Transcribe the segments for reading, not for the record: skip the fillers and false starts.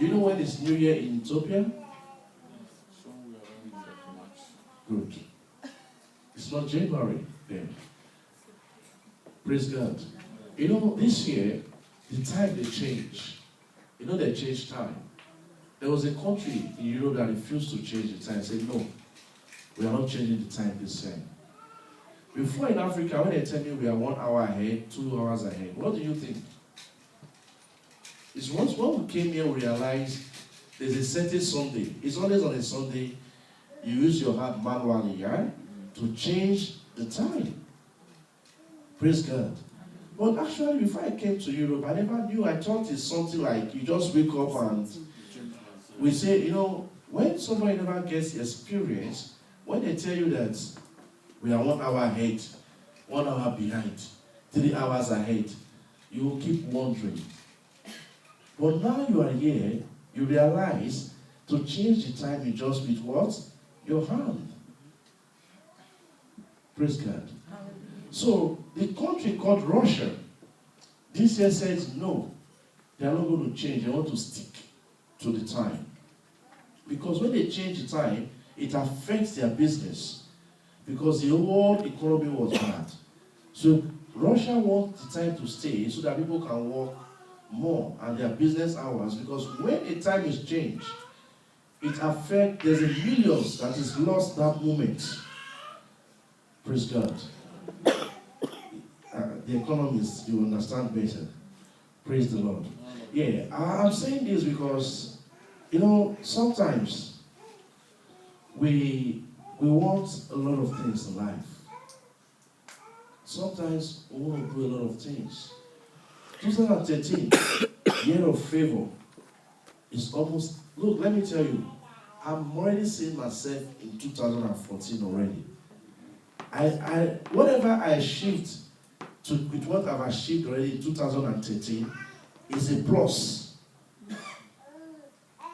Do you know when it's New Year in Ethiopia? Good. It's not January then. Praise God. You know, this year, the time they change. You know, they change time. There was a country in Europe that refused to change the time. Said, no, we are not changing the time this time. Before in Africa, when they tell me we are 1 hour ahead, 2 hours ahead, what do you think? It's once when we came here, we realized there's a certain Sunday. It's always on a Sunday. You use your hand manually, yeah, to change the time. Praise God. But actually, before I came to Europe, I never knew. I thought it's something like you just wake up and we say, you know, when somebody never gets experience, when they tell you that we are 1 hour ahead, 1 hour behind, 3 hours ahead, you will keep wondering. But now you are here, you realize to change the time you just with what? Your hand. Praise God. So the country called Russia this year says no, they are not going to change. They want to stick to the time. Because when they change the time, it affects their business. Because the whole economy was bad. So Russia wants the time to stay so that people can work more and their business hours. Because when a time is changed, it affects, there's a millions that is lost that moment. Praise God. The economists, you understand better. Praise the Lord. Yeah, I'm saying this because, you know, sometimes we want a lot of things in life. Sometimes we want to do a lot of things. 2013, year of favor, is almost, look, let me tell you, I'm already seeing myself in 2014 already. Whatever I achieved with what I've achieved already in 2013 is a plus.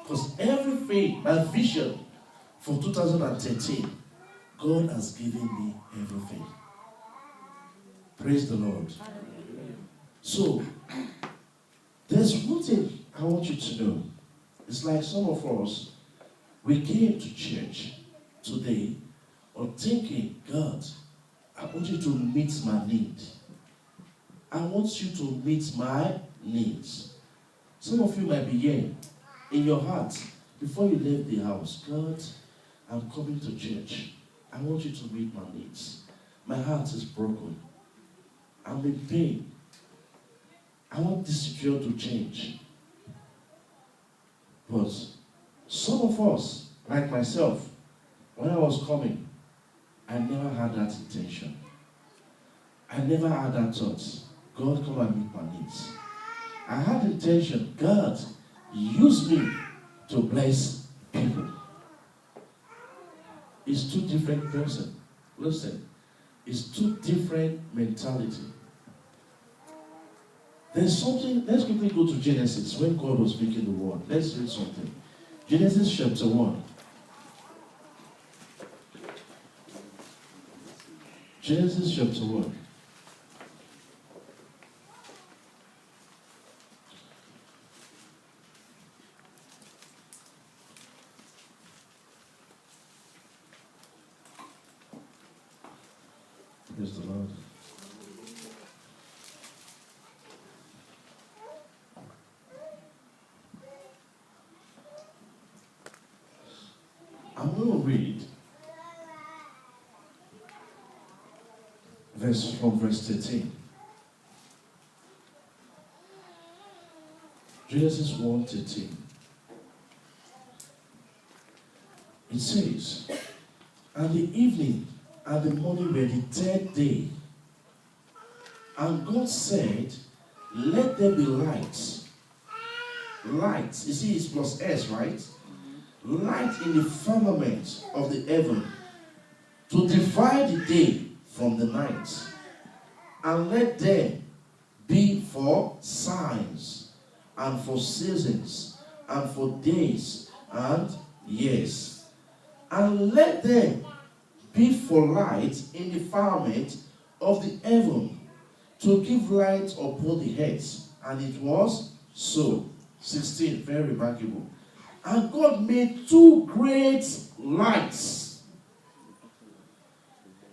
Because everything, my vision for 2013, God has given me everything. Praise the Lord. So, there's one thing I want you to know. It's like some of us, we came to church today on thinking, God, I want you to meet my need. I want you to meet my needs. Some of you might be here in your heart before you leave the house. God, I'm coming to church. I want you to meet my needs. My heart is broken. I'm in pain. I want this situation to change. But some of us, like myself, when I was coming, I never had that intention. I never had that thought. God, come and meet my needs. I had the intention, God, use me to bless people. It's two different persons. Listen, it's two different mentality. There's something, let's quickly go to Genesis, when God was making the world. Let's read something. Genesis chapter 1. Genesis chapter 1. Praise the Lord. I'm going to read from verse 13. Genesis 1:13. It says, and the evening and the morning were the third day. And God said, let there be lights. Lights, you see, it's plus S, right? Light in the firmament of the heaven to divide the day from the night. And let there be for signs and for seasons and for days and years. And let there be for light in the firmament of the heaven to give light upon the heads. And it was so. 16, very remarkable. And God made two great lights.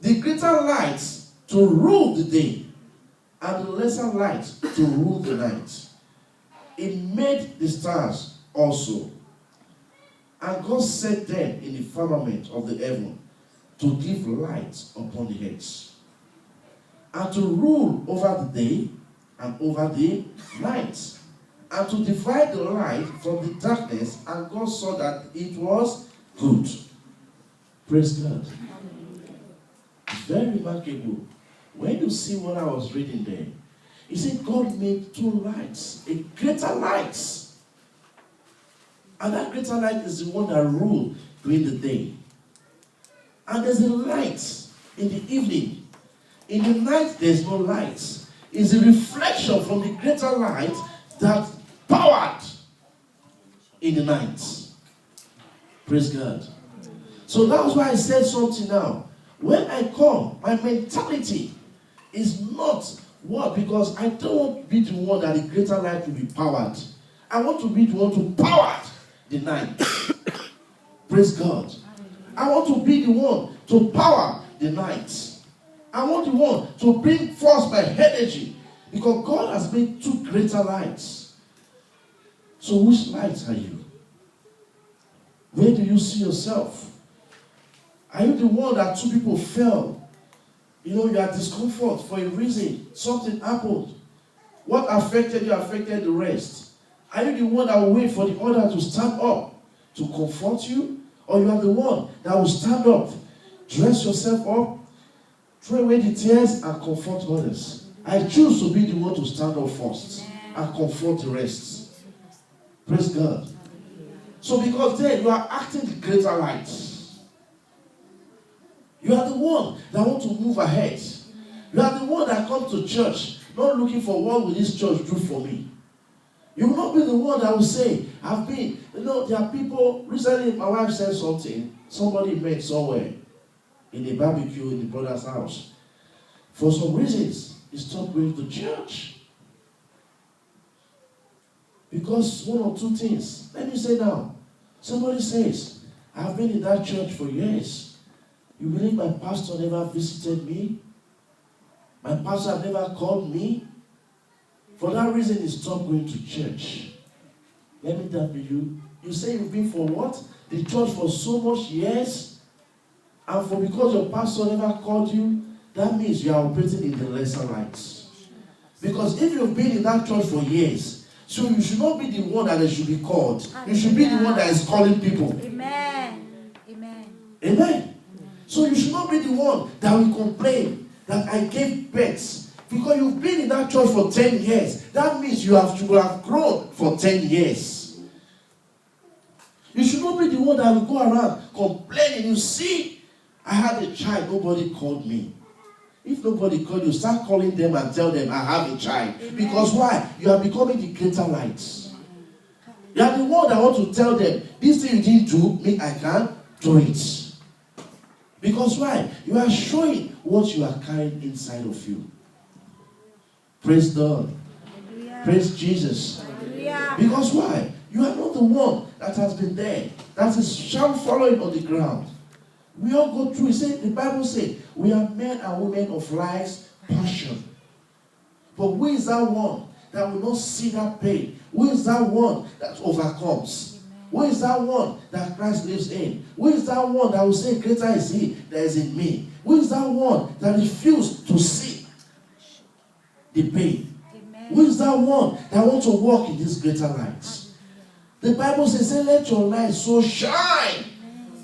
The greater light to rule the day, and the lesser light to rule the night. He made the stars also. And God set them in the firmament of the heaven to give light upon the heads, and to rule over the day and over the night, and to divide the light from the darkness. And God saw that it was good. Praise God. It's very remarkable. When you see what I was reading there, he said God made two lights, a greater light. And that greater light is the one that rules during the day. And there's a light in the evening. In the night, there's no light. It's a reflection from the greater light that powered in the night. Praise God. So that's why I said something now. When I come, my mentality is not what? Because I don't want to be the one that the greater light will be powered. I want to be the one to power the night. Praise God. I want to be the one to power the night. I want the one to bring forth my energy. Because God has made two greater lights. So which light are you? Where do you see yourself? Are you the one that two people fell? You know, you are discomfort for a reason. Something happened. What affected you affected the rest. Are you the one that will wait for the other to stand up to comfort you? Or you are the one that will stand up, dress yourself up, throw away the tears and comfort others? I choose to be the one to stand up first and comfort the rest. Praise God. So because then you are acting the greater light. You are the one that want to move ahead. You are the one that comes to church not looking for what will this church do for me. You will not be the one that will say, I've been, there are people, recently my wife said something, somebody met somewhere in a barbecue in the brother's house. For some reasons, he stopped going to church. Because one or two things. Let me say now, somebody says, I've been in that church for years. You believe my pastor never visited me? My pastor never called me? For that reason, he stopped going to church. Let me tell you. You say you've been for what? The church for so much years? And for because your pastor never called you, that means you are operating in the lesser lights. Because if you've been in that church for years, so you should not be the one that should be called. You should be the one that is calling people. Amen. Amen. Amen. So you should not be the one that will complain that I gave birth. Because you've been in that church for 10 years. That means you have grown for 10 years. You should not be the one that will go around complaining. You see, I had a child, nobody called me. If nobody called you, start calling them and tell them, I have a child. Amen. Because why? You are becoming the greater light. You are the one that want to tell them, this thing you didn't do, me, I can do it. Because why? You are showing what you are carrying inside of you. Praise God. Hallelujah. Praise Jesus. Hallelujah. Because why? You are not the one that has been there. That is sham following on the ground. We all go through. The Bible says, we are men and women of life's passion. But who is that one that will not see that pain? Who is that one that overcomes? Who is that one that Christ lives in? Who is that one that will say, greater is he that is in me? Who is that one that refuses to see the pain? Amen. Who is that one that wants to walk in this greater light? The Bible says, let your light so shine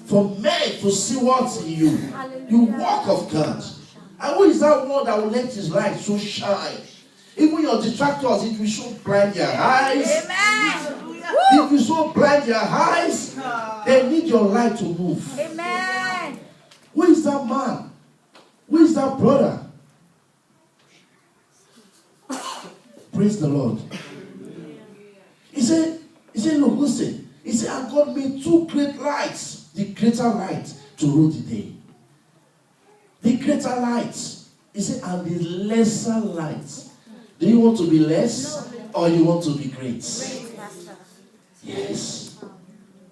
for men to see what's in you. Hallelujah. You walk of God. And who is that one that will let his light so shine? Even your detractors, it will so blind their eyes. Amen. If you so blind their eyes, they need your light to move. Amen. Who is that man? Who is that brother? Praise the Lord. He said, look, listen. He said, and God made two great lights. The greater light to rule the day. The greater light. He said, and the lesser light. Do you want to be less or you want to be great? Yes.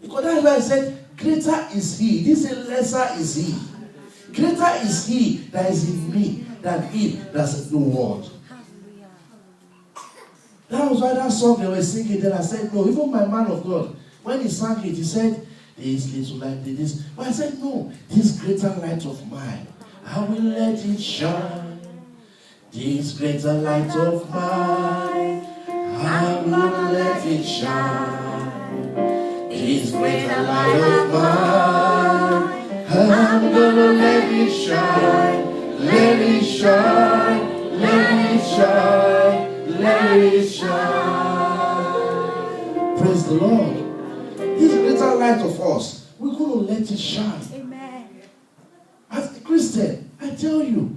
Because that's why I said, greater is he. This is lesser is he. Greater is he that is in me than he that's in the world. That was why that song they were singing. Then I said, no, even my man of God, when he sang it, he said, this little light, this. But I said, no, this greater light of mine, I will let it shine. This greater light of mine, I will let it shine. This greater light of mine, I'm gonna let it shine. Let it shine, let it shine, let it shine. Praise the Lord. This greater light of us, we're going to let it shine. Amen. As a Christian, I tell you,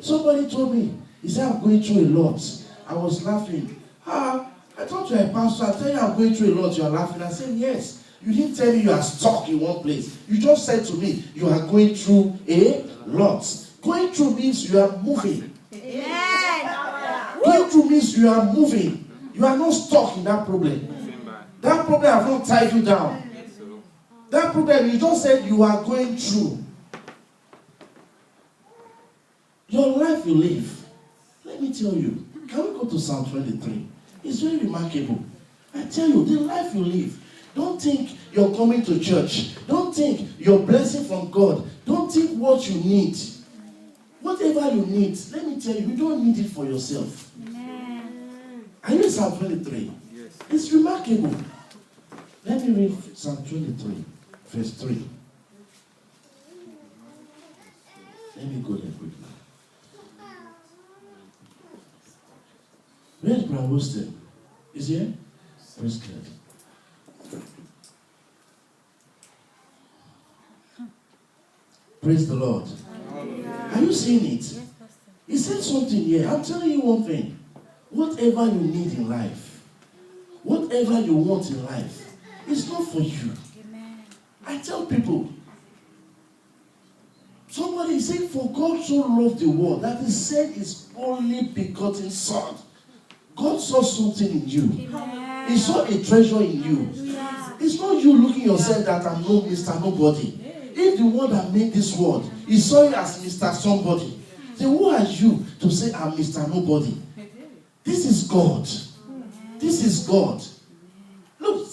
somebody told me, he said, I'm going through a lot. I was laughing. I thought you were a pastor. I tell you I'm going through a lot. You are laughing. I said, yes. You didn't tell me you are stuck in one place. You just said to me, you are going through a lot. Going through means you are moving. Amen. Going through means you are moving. You are not stuck in that problem. That problem has not tied you down. That problem, you just said you are going through. Your life you live. Let me tell you. Can we go to Psalm 23? It's very remarkable. I tell you, the life you live. Don't think you're coming to church. Don't think you're blessing from God. Don't think what you need. Whatever you need, let me tell you, you don't need it for yourself. Amen. Are you in Psalm 23? Yes. It's remarkable. Let me read Psalm 23, verse 3. Let me go there quickly. Where's Brother Winston? Is he here? Praise God. Praise the Lord. Are you seeing it? Yes, Pastor. He said something here. I'm telling you one thing. Whatever you need in life, whatever you want in life, it's not for you. Amen. I tell people, somebody said, for God so loved the world that he sent his only begotten Son. God saw something in you. Amen. He saw a treasure in you. Hallelujah. It's not you looking yourself that I'm no Mr. Nobody. If the one that made this world, he saw you as Mr. Somebody, then who are you to say I'm Mr. Nobody? This is God. This is God. Look,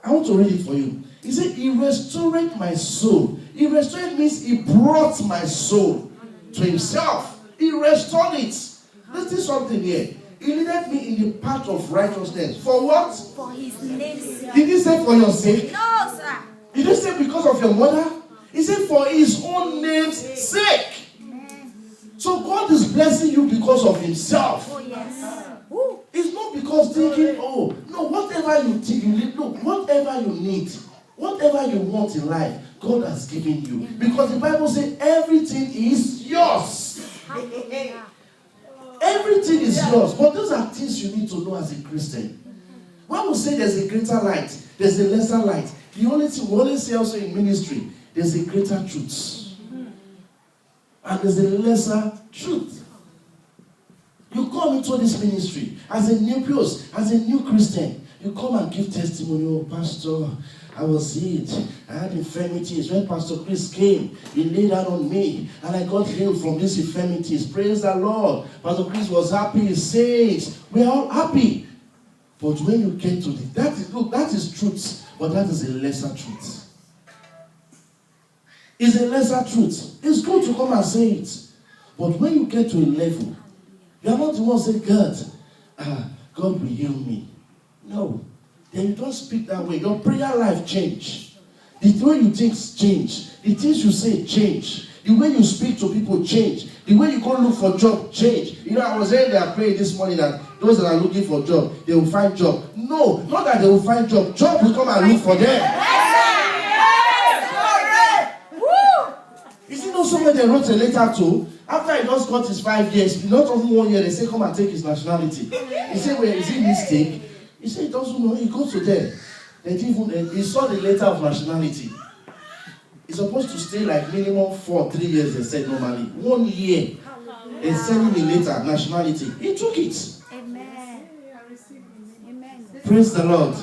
I want to read it for you. He said, he restored my soul. He restored means he brought my soul to himself. He restored it. Listen something here. He leaded me in the path of righteousness. For what? For his name's sake. Did he say for your sake? No, sir. Did he say because of your mother? He said for his own name's sake. Amen. So God is blessing you because of himself. Oh, yes. Woo. It's not because thinking, oh, no, whatever you think, you need, look, whatever you need, whatever you want in life, God has given you. Because the Bible says everything is yours. Hallelujah. Everything is yours. But those are things you need to know as a Christian. When we say there's a greater light, there's a lesser light. The only thing we always say also in ministry, there's a greater truth. And there's a lesser truth. You come into this ministry as a new post, as a new Christian. You come and give testimony. Oh, Pastor, I was healed. I had infirmities. When Pastor Chris came, he laid out on me, and I got healed from these infirmities. Praise the Lord. Pastor Chris was happy. He says, we are all happy. But when you get to that is truth, but that is a lesser truth. It's a lesser truth. It's good to come and say it. But when you get to a level, you are not the one saying, God will heal me. No. Then you don't speak that way. Your prayer life change. The way you think change. The things you say change. The way you speak to people change. The way you go look for job change. You know, I was saying they are praying this morning that those that are looking for job, they will find job. No, not that they will find job. Job will come and look for them. Is it not somewhere they wrote a letter to? After he just got his 5 years, not only 1 year, they say, come and take his nationality. He said, well, is it mistake? He said, he doesn't know. He goes to them. He saw the letter of nationality. He's supposed to stay like minimum 3 years, they said normally. 1 year. They sent him a letter, nationality. He took it. Amen. Amen. Praise the Lord.